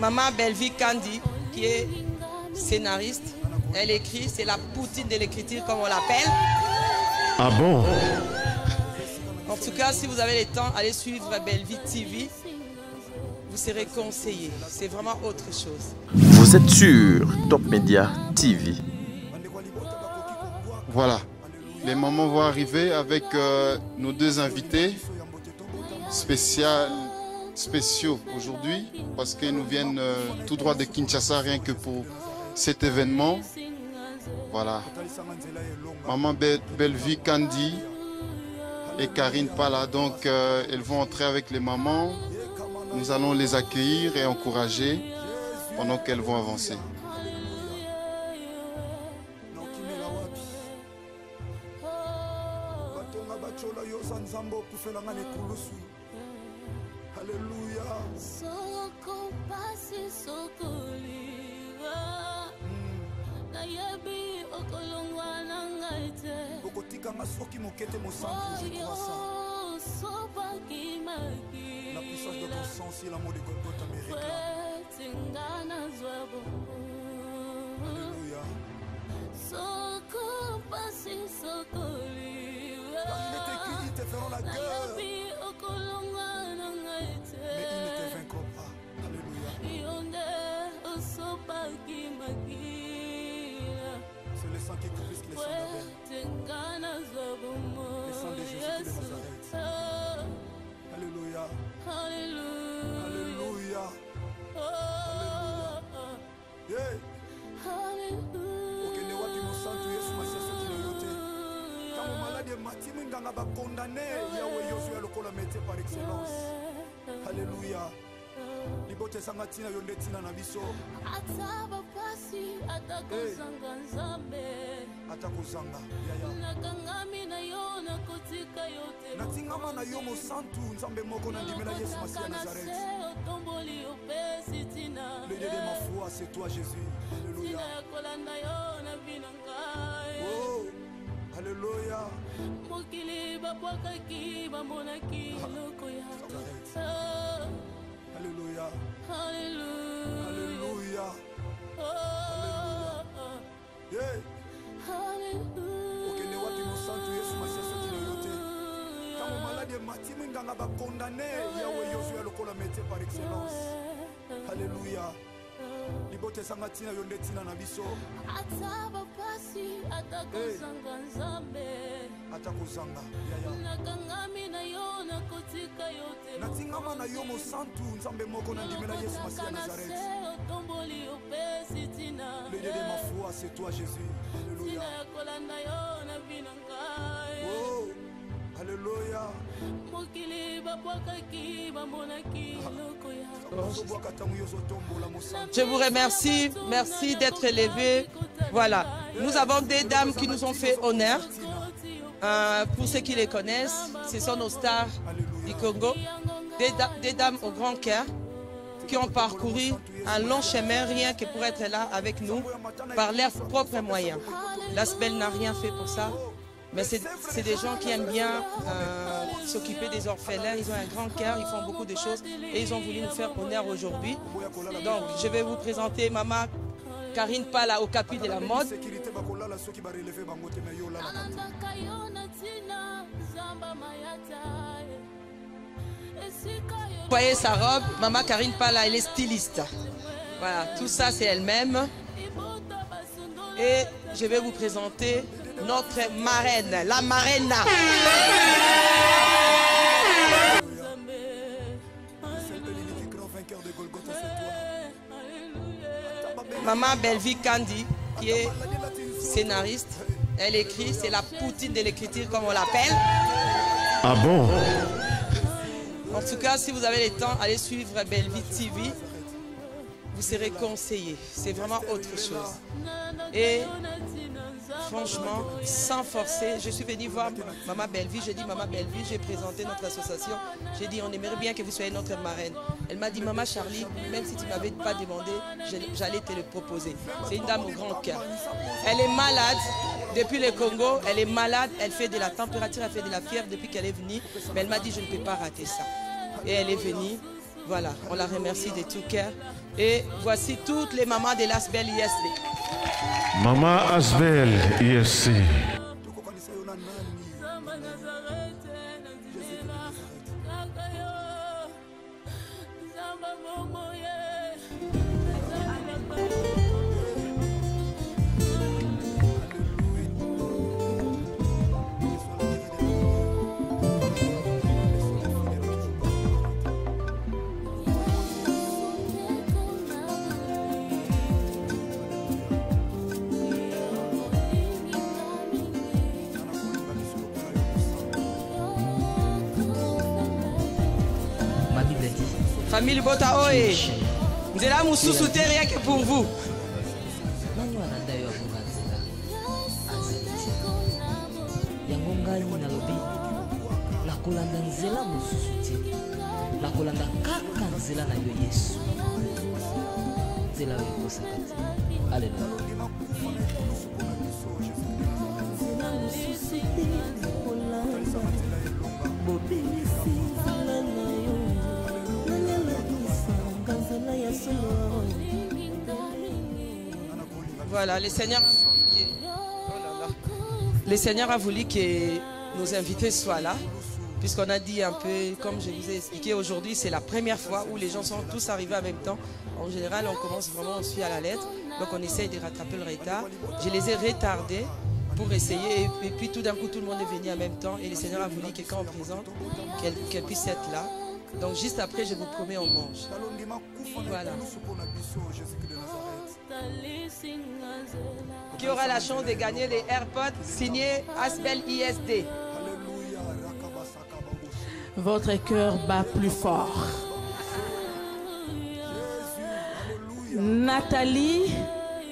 Maman Bellevie Candy, qui est scénariste. Elle écrit, c'est la poutine de l'écriture comme on l'appelle. Ah bon? En tout cas, si vous avez le temps, allez suivre Bellevie TV. Vous serez conseillé. C'est vraiment autre chose. Vous êtes sur Top Media TV. Voilà, les moments vont arriver avec nos deux invités spéciaux aujourd'hui parce qu'ils nous viennent tout droit de Kinshasa rien que pour cet événement. Voilà, Maman Bellevie Candy et Karine Pala, donc elles vont entrer avec les mamans. Nous allons les accueillir et encourager pendant qu'elles vont avancer. La puissance de ton sang, si l'amour de Golgotha me réclame. Alléluia. Car il est écrit, ils te feront la guerre, mais ils ne te vaincront pas. Alléluia. C'est le sang qui confisque les sangs d'Abel. Le sang de Jésus de Nazareth. Alléluia. Alléluia. Alléluia. Yeah. Okende wapi mosantu Yesu Masiya soki na yote. Tango malade mati minganga ba condamné Yahweh Yosu ya lokola métier par excellence. Alléluia. Libote sanga tina yonde tina na biso. Ataba pasi atakozanga nzambe. Atakozanga yaya. Nakangami na yo na kotika yote. Natingama na yo mosantu nzambe moko na ndimela Yesu Masiya Nazareth. Le Dieu de ma foi, c'est toi Jésus. Alléluia. Oh, alléluia. Alléluia. Alléluia. Yeah. Okende wapi mosantu Yesu Masiya soki na yote. Tango malade mati minganga ba condamné Yahweh Yosu ya lokola métier par excellence. Alléluia. Libote sanga tina yonde tina na biso. Ataba pasi atakozanga nzambe. Atakozanga yaya. Nakangami na yo na kotika yote. Natingama na yo mosantu nzambe moko na ndimela Yesu Masiya Nazareth. Le Dieu de ma foi, c'est toi Jésus. Alléluia. Oh, alléluia. Je vous remercie, merci d'être élevés. Voilà, nous avons des dames qui nous ont fait honneur. Pour ceux qui les connaissent, ce sont nos stars du Congo. Des dames au grand cœur qui ont parcouru un long chemin rien que pour être là avec nous par leurs propres moyens. L'Asbel n'a rien fait pour ça, mais c'est des gens qui aiment bien s'occuper des orphelins. Ils ont un grand cœur, ils font beaucoup de choses et ils ont voulu nous faire honneur aujourd'hui. Donc je vais vous présenter Maman Karine Pala au capi de la mode. Vous voyez sa robe, Maman Karine Pala, elle est styliste. Voilà, tout ça c'est elle-même. Et je vais vous présenter notre marraine, la marraine. Maman Bellevie Candy, qui est scénariste. Elle écrit, c'est la poutine de l'écriture comme on l'appelle. Ah bon? En tout cas, si vous avez le temps, allez suivre Bellevie TV. Vous serez conseillé. C'est vraiment autre chose. Et franchement, sans forcer, je suis venue voir Maman Bellevie. J'ai dit, Maman Bellevie, j'ai présenté notre association. J'ai dit, on aimerait bien que vous soyez notre marraine. Elle m'a dit, Maman Charlie, même si tu ne m'avais pas demandé, j'allais te le proposer. C'est une dame au grand cœur. Elle est malade depuis le Congo. Elle est malade. Elle fait de la température, elle fait de la fièvre depuis qu'elle est venue. Mais elle m'a dit, je ne peux pas rater ça. Et elle est venue. Voilà, on la remercie de tout cœur. Et voici toutes les mamans de l'Asbel ISD. Maman Asbel ISC. Famille Bota Oe, Nzela Moussousou te rien que pour vous. Voilà, le Seigneur a voulu que nos invités soient là, puisqu'on a dit un peu, comme je vous ai expliqué, aujourd'hui c'est la première fois où les gens sont tous arrivés en même temps. En général, on commence vraiment, on suit à la lettre, donc on essaye de rattraper le retard. Je les ai retardés pour essayer, et puis tout d'un coup tout le monde est venu en même temps, et le Seigneur a voulu que quand on présente, qu'elle puisse être là. Donc juste après, je vous promets, on mange. Voilà. Qui aura la chance de gagner les AirPods signés Asbel ISD? Votre cœur bat plus fort. Nathalie,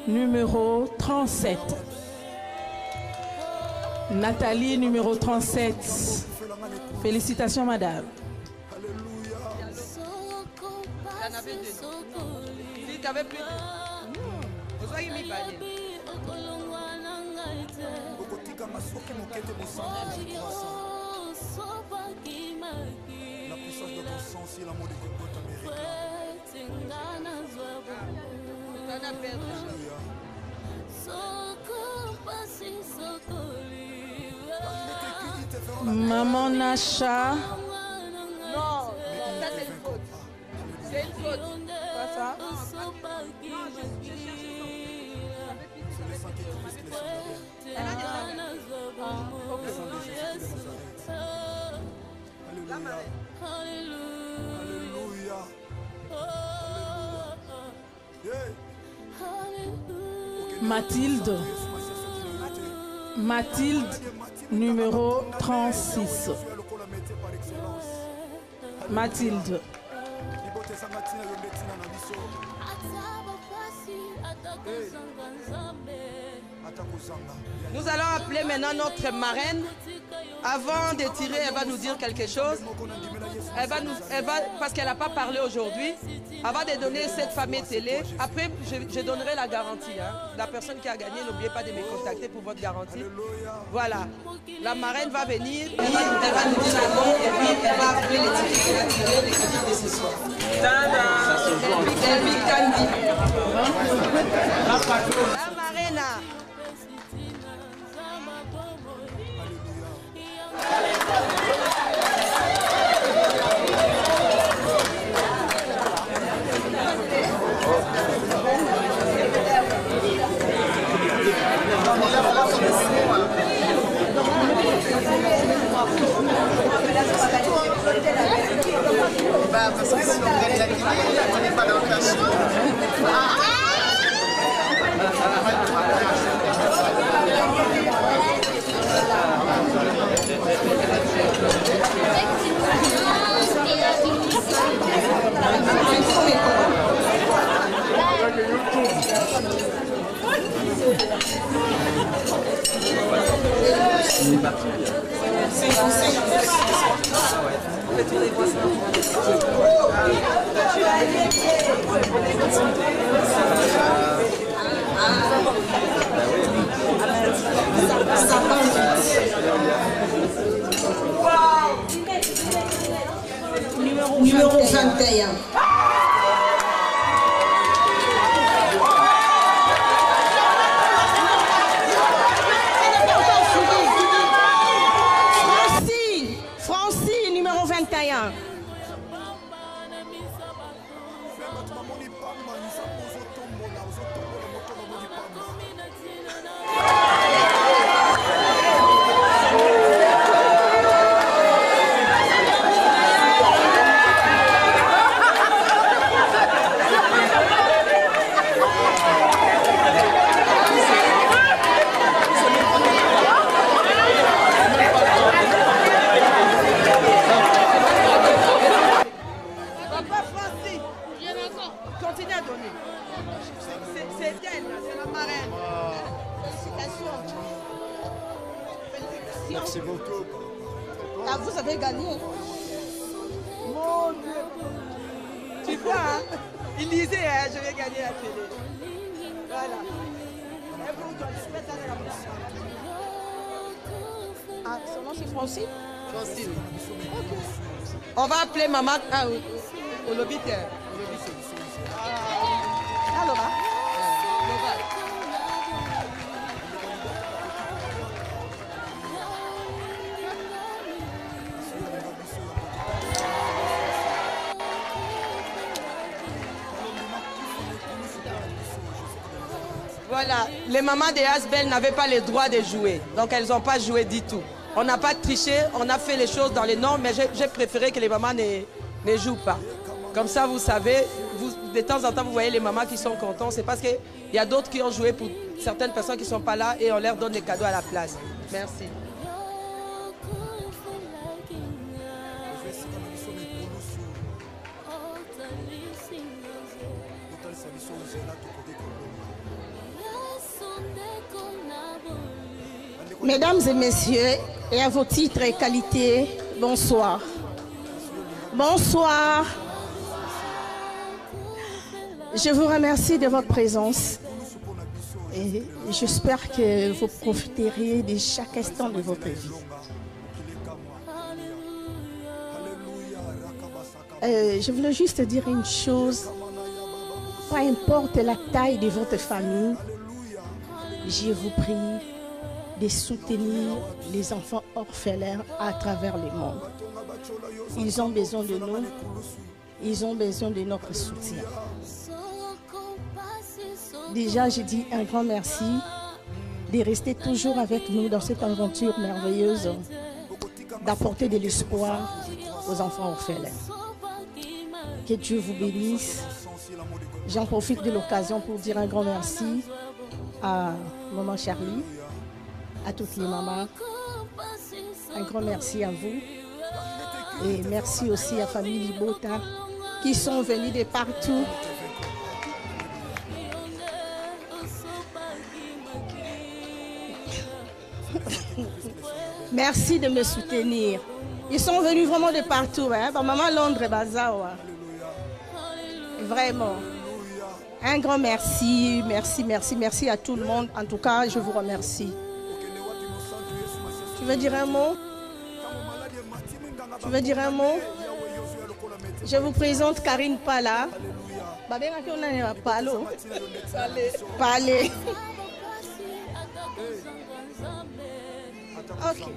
numéro 37. Nathalie, numéro 37. Félicitations, madame. T'en avais deux. Si t'avais plus de... Vous voyez mis balai. La puissance de ton sang, si l'amour de Dieu t'américain. Maman Nacha. Non, ça c'est une faute. C'est une faute. Quoi ça? Elle a déjà... Alléluia. Mathilde. Mathilde, numéro 36. Mathilde. Nous allons appeler maintenant notre marraine. Avant de tirer, elle va nous dire quelque chose. Parce qu'elle n'a pas parlé aujourd'hui. Avant de donner cette fameuse télé, après je donnerai la garantie. Hein. La personne qui a gagné, n'oubliez pas de me contacter pour votre garantie. Voilà. La marraine va venir, elle va nous dire un nom et puis elle va appeler les tickets qu'elle a tirés, les tickets de ce soir. Elvi Kandi. La marraine. Parce que si on gagne la télé, on n'est pas dans le cachot. Numéro 21. Continue à donner. C'est elle, c'est la marraine. Félicitations. Merci beaucoup. Ah, vous avez gagné. Mon Dieu. Tu vois, hein? Il disait, hein, je vais gagner la télé. Voilà. Et vous, ah, son nom c'est Francine? Francine. Ok. On va appeler maman. Ah oui. Au lobby. Alors, voilà, les mamans des Asbel n'avaient pas le droit de jouer, donc elles n'ont pas joué du tout. On n'a pas triché, on a fait les choses dans les normes, mais j'ai préféré que les mamans ne jouent pas. Comme ça, vous savez, de temps en temps, vous voyez les mamans qui sont contentes. C'est parce qu'il y a d'autres qui ont joué pour certaines personnes qui ne sont pas là et on leur donne des cadeaux à la place. Merci. Mesdames et messieurs, et à vos titres et qualités, bonsoir. Bonsoir. Je vous remercie de votre présence et j'espère que vous profiterez de chaque instant de votre vie. Je voulais juste dire une chose, peu importe la taille de votre famille, je vous prie de soutenir les enfants orphelins à travers le monde. Ils ont besoin de nous, ils ont besoin de notre soutien. Déjà, je dis un grand merci de rester toujours avec nous dans cette aventure merveilleuse, d'apporter de l'espoir aux enfants orphelins. Que Dieu vous bénisse. J'en profite de l'occasion pour dire un grand merci à maman Charlie, à toutes les mamans. Un grand merci à vous. Et merci aussi à la famille Libota qui sont venus de partout. Merci de me soutenir. Ils sont venus vraiment de partout. Hein? Maman Londres et Bazawa. Vraiment. Un grand merci, merci à tout le monde. En tout cas, je vous remercie. Tu veux dire un mot? Tu veux dire un mot? Je vous présente Karine Pala. Palais. Ok.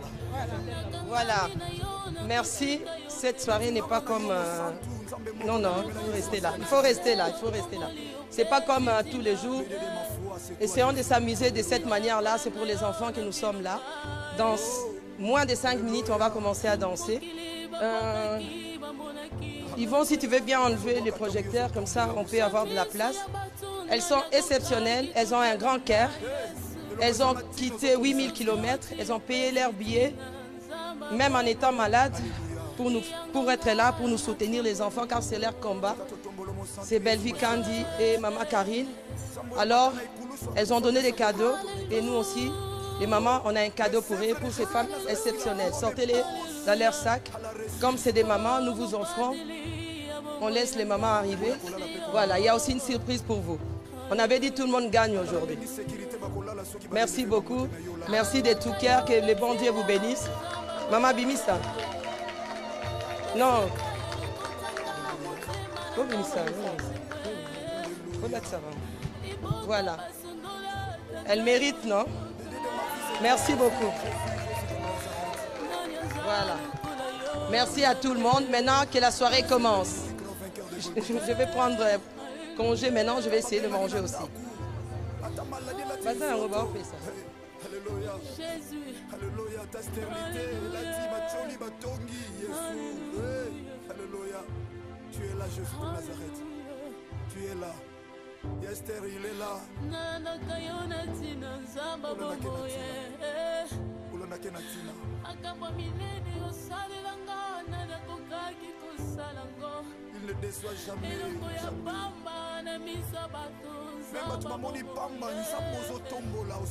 Voilà. Merci. Cette soirée n'est pas comme... Non, il faut rester là. Il faut rester là. C'est pas comme tous les jours. Essayons de s'amuser de cette manière-là. C'est pour les enfants que nous sommes là. Dans moins de 5 minutes, on va commencer à danser. Yvon, si tu veux bien enlever les projecteurs, comme ça on peut avoir de la place. Elles sont exceptionnelles. Elles ont un grand cœur. Elles ont quitté 8000 km. Elles ont payé leurs billets, même en étant malades, pour être là, pour nous soutenir les enfants, car c'est leur combat. C'est Belvie Candy et Maman Karine. Alors, elles ont donné des cadeaux et nous aussi, les mamans, on a un cadeau pour elles, pour ces femmes exceptionnelles. Sortez-les dans leur sac. Comme c'est des mamans, nous vous offrons. On laisse les mamans arriver. Voilà, il y a aussi une surprise pour vous. On avait dit tout le monde gagne aujourd'hui. Merci beaucoup. Merci de tout cœur. Que le bon Dieu vous bénisse. Maman Bimista. Non. Oh, Bimista. Voilà. Elle mérite, non? Merci beaucoup. Voilà. Merci à tout le monde. Maintenant que la soirée commence. Je vais prendre congé maintenant, je vais essayer de manger aussi. Vas-y, on va faire ça. Alléluia. Jésus. Alléluia. Ta stérilité, la dit Macholi Batongi, Jésus. Alléluia. Tu es là, Jésus de Nazareth. Tu es là. Esther, il est là. Il ne déçoit jamais. Même tu m'as moni pamba, nous sommes aux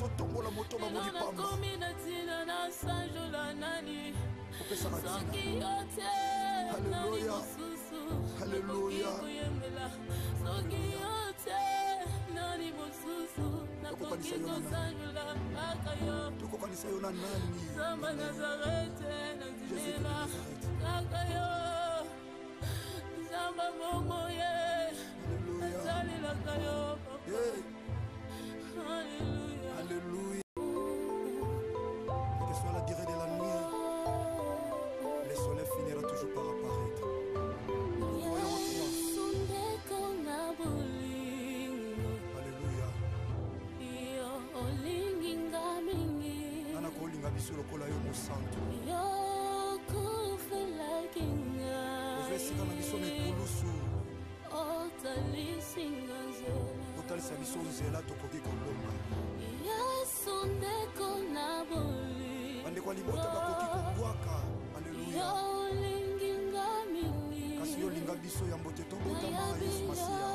otombola moto moni pamba. Alléluia. Alléluia. Tukokanisa yona nani? Jésus de Nazareth. Alléluia. Alléluia. Quelle que soit la durée de la nuit, le soleil finira toujours par apparaître. Alléluia. Nana kolinga biso lokola yo mosantu. Ozesika na biso mikulusu. Otalisa biso nzela tokoki kolonga. Bandeko ya libota bakoki kobwaka. Alléluia. Kasi yo linga biso ya mbote tobotama Yesu Masiya.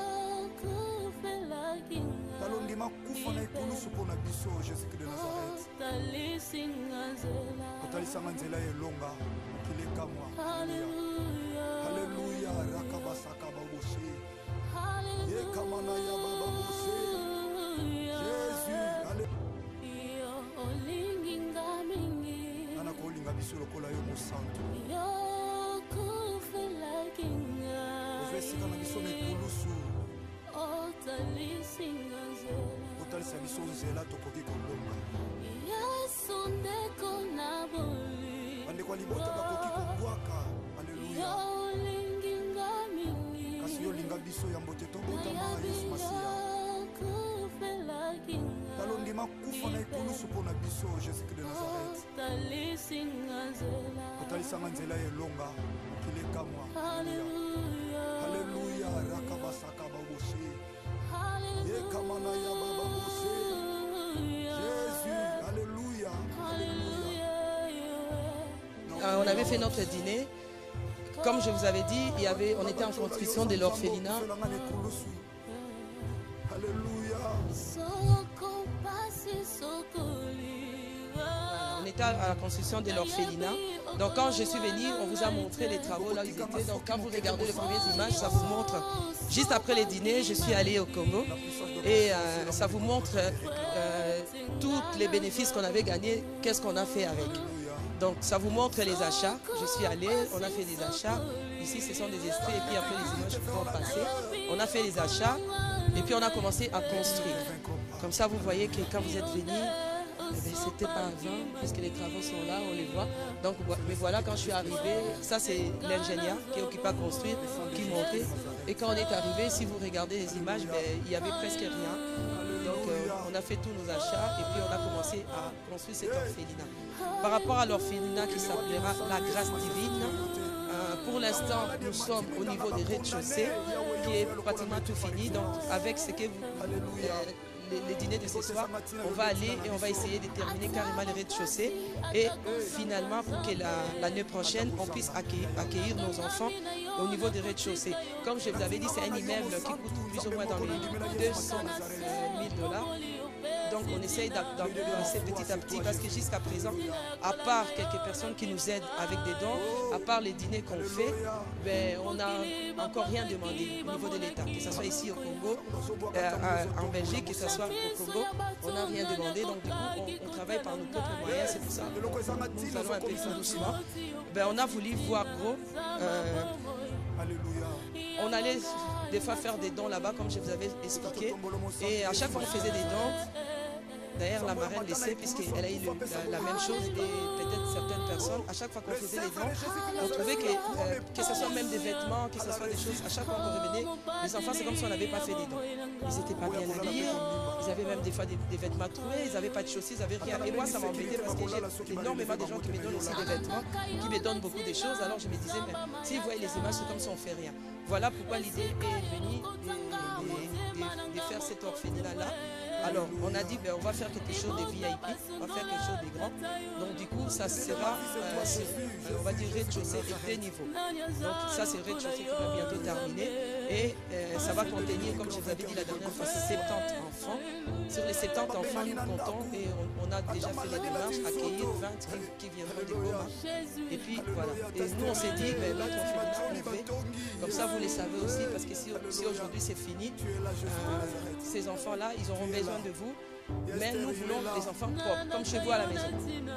Talondima kufa na ekulusu mpona biso Jésus de Nazareth. Otalisanga nzela elonga mokili ekamwa. Alléluia. Rakabasaka baboshe. Yekamana ya baba boshe. Jésus. Nana kolinga biso lokola yo mosantu. Ozesika na biso mikulusu. Otalisa biso nzela tokoki kolonga. Bandeko ya libota bakoki kobwaka. Alléluia. Kasi yo linga biso ya mbote tobotama Yesu Masiya. Talondima kufa na ekulusu mpona biso Jésus de Nazareth. Otalisanga nzela elonga mokili ekamwa. Alléluia. Rakabasaka baboshe. Yekamana ya baba boshe. Jésus. Alléluia. On avait fait notre dîner. Comme je vous avais dit, on était en construction de l'orphelinat. On était à la construction de l'orphelinat. Donc quand je suis venue, on vous a montré les travaux là où ils étaient. Donc quand vous regardez les premières images, ça vous montre. Juste après le dîner, je suis allée au Congo. Et ça vous montre tous les bénéfices qu'on avait gagnés, qu'est-ce qu'on a fait avec. Donc ça vous montre les achats. Je suis allée, on a fait des achats. Ici ce sont des extraits et puis après les images vont passer. On a fait les achats et puis on a commencé à construire. Comme ça vous voyez que quand vous êtes venus, c'était pas avant puisque les travaux sont là, on les voit. Donc mais voilà, quand je suis arrivée, ça c'est l'ingénieur qui est occupé à construire, qui montait. Et quand on est arrivé, si vous regardez les images, il n'y avait presque rien. Donc on a fait tous nos achats et puis on a commencé à construire cet orphelinat. Par rapport à l'orphelinat qui s'appellera la grâce divine, pour l'instant nous sommes au niveau des rez-de-chaussée qui est pratiquement tout fini. Donc avec ce que vous, les dîners de ce soir, on va aller et on va essayer de terminer carrément les rez-de-chaussée et finalement pour que l'année prochaine on puisse accueillir nos enfants au niveau des rez-de-chaussée. Comme je vous avais dit, c'est un immeuble qui coûte plus ou moins dans les 200 000 $. Donc on essaye d'avancer petit à petit parce que jusqu'à présent, à part quelques personnes qui nous aident avec des dons, à part les dîners qu'on fait, on n'a encore rien demandé au niveau de l'État, que ce soit ici au Congo, en Belgique, que ce soit au Congo, on n'a rien demandé. Donc du coup, on travaille par nos propres moyens, c'est pour ça. Nous allons un peu plus doucement. On a voulu voir gros. On allait des fois faire des dons là-bas, comme je vous avais expliqué. Et à chaque fois qu'on faisait des dons, D'ailleurs, la marraine le sait, puisqu'elle a eu la même chose, et peut-être certaines personnes, à chaque fois qu'on faisait les dons, on trouvait que ce soit même des vêtements, que ce soit des choses, à chaque fois qu'on revenait, les enfants, c'est comme si on n'avait pas fait des dons. Ils n'étaient pas bien habillés, ils avaient même des fois des vêtements troués, ils n'avaient pas de chaussures, ils n'avaient rien. Et moi, ça m'embêtait parce que j'ai énormément de gens qui me donnent aussi des vêtements, qui me donnent beaucoup de choses. Alors je me disais, mais s'ils voyaient les images, c'est comme si on ne fait rien. Voilà pourquoi l'idée est venue de faire cet orphelinat-là. Alors, on a dit, ben, on va faire quelque chose de VIP, on va faire quelque chose de grand. Donc, du coup, ça sera, on va dire, rez-de-chaussée et 2 niveaux. Donc, ça, c'est rez-de-chaussée qui va bientôt terminer. Et ça va contenir, comme je vous avais dit la dernière fois, 70 enfants. Sur les 70 enfants, nous comptons et on a déjà fait les démarches, accueillir 20 qui viendront de Goma. Et puis, voilà. Et nous, on s'est dit, ben, notre orphelinat, on fait. Comme ça, vous les savez aussi, parce que si aujourd'hui c'est fini, ces enfants-là, ils auront besoin de vous, mais nous voulons des enfants propres, comme chez vous à la maison.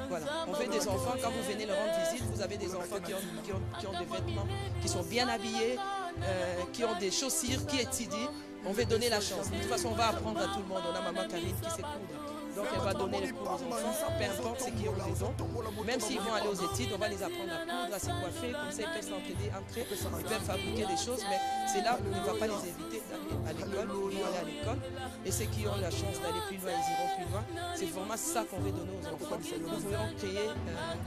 Voilà. On veut des enfants, quand vous venez leur rendre visite, vous avez des enfants qui ont des vêtements, qui sont bien habillés, qui ont des chaussures, qui étudient. On veut donner la chance. De toute façon, on va apprendre à tout le monde. On a maman Karine qui s'écoute. Donc elle va donner les cours aux enfants, peu importe ce qu'ils ont raison. Même s'ils vont aller aux études, on va les apprendre à coudre, à se coiffer, comme ça ils peuvent s'entraider entre eux, ils peuvent fabriquer des choses, mais c'est là où on ne va pas les éviter d'aller à l'école, ils vont aller à l'école. Et ceux qui ont la chance d'aller plus loin, ils iront plus loin. C'est vraiment ça qu'on veut donner aux enfants. Nous voulons créer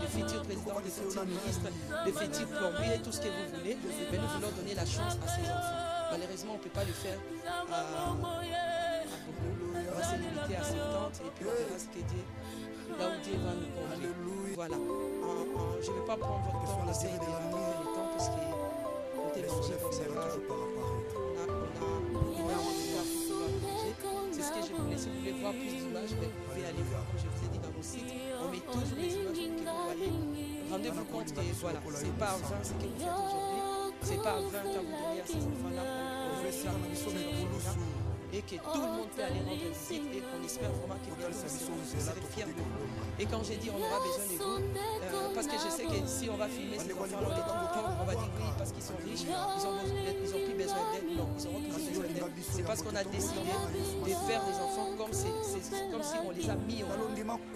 des futurs présidents, des futurs ministres, des futurs plombiers, tout ce que vous voulez, mais nous voulons donner la chance à ces enfants. Malheureusement, on ne peut pas le faire à beaucoup. On va se limiter à 70 et puis on verra ce que Dieu, là où Dieu va nous conduire. Voilà. Je ne vais pas prendre votre temps, on essaye de rattraper le temps parce que on est mangé, donc ça va. On a manger. C'est ce que je voulais. Si vous voulez voir plus d'images, vous pouvez aller voir, comme je vous ai dit dans mon site. On met toujours les images que vous voyez. Rendez-vous compte que voilà, c'est pas à 20 ce que vous faites aujourd'hui. C'est pas à 20 quand vous donnez à ces enfants-là. On veut ça, et que tout le monde peut aller rendre visite et qu'on espère vraiment que bien vous serez fiers de vous. Et quand j'ai dit on aura besoin de vous, parce que je sais que si on va filmer ces enfants, on les trouve pauvres, on va dire oui parce qu'ils sont riches, ils ont plus besoin d'aide. Non, ils auront toujours besoin d'aide. C'est parce qu'on a décidé de faire des enfants comme si on les a mis au monde,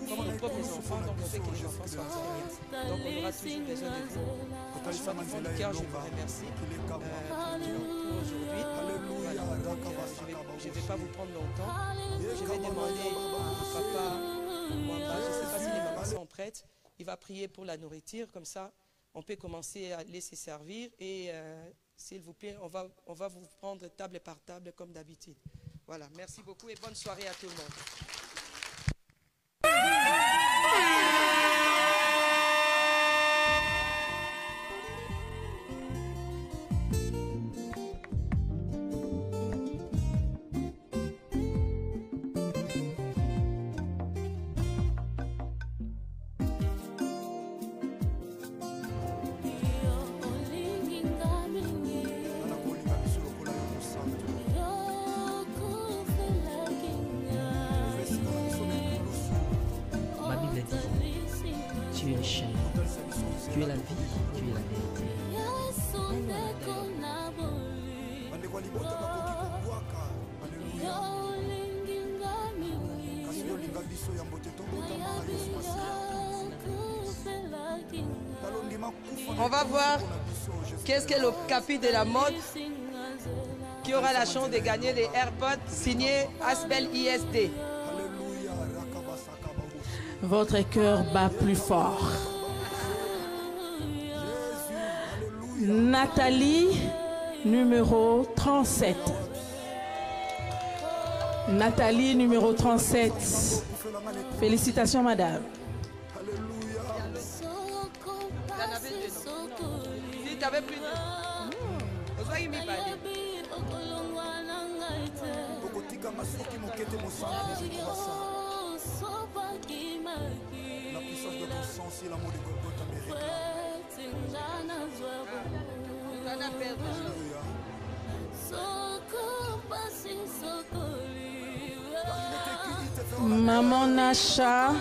comme nos propres enfants, donc on fait que les enfants soient très bien. Donc on aura toujours besoin de vous. Franchement, du fond du cœur, je vous remercie pour aujourd'hui. Voilà, donc je ne vais pas vous prendre longtemps. Je vais demander au papa Mwamba, je ne sais pas si les mamans sont prêtes. Il va prier pour la nourriture, comme ça on peut commencer à laisser servir. Et s'il vous plaît, on va vous prendre table par table comme d'habitude. Voilà, merci beaucoup et bonne soirée à tout le monde. Tu es le chemin, tu es la vie, tu es la vérité. On va voir qu'est-ce que le capi de la mode qui aura la chance de gagner les AirPods signés Asbel ISD. Votre cœur bat plus fort. Nathalie, numéro 37. Nathalie, numéro 37. Félicitations, madame. Si tu avais plus de... La puissance de ton sang, si l'amour de Golgotha me réclame. Maman Nacha.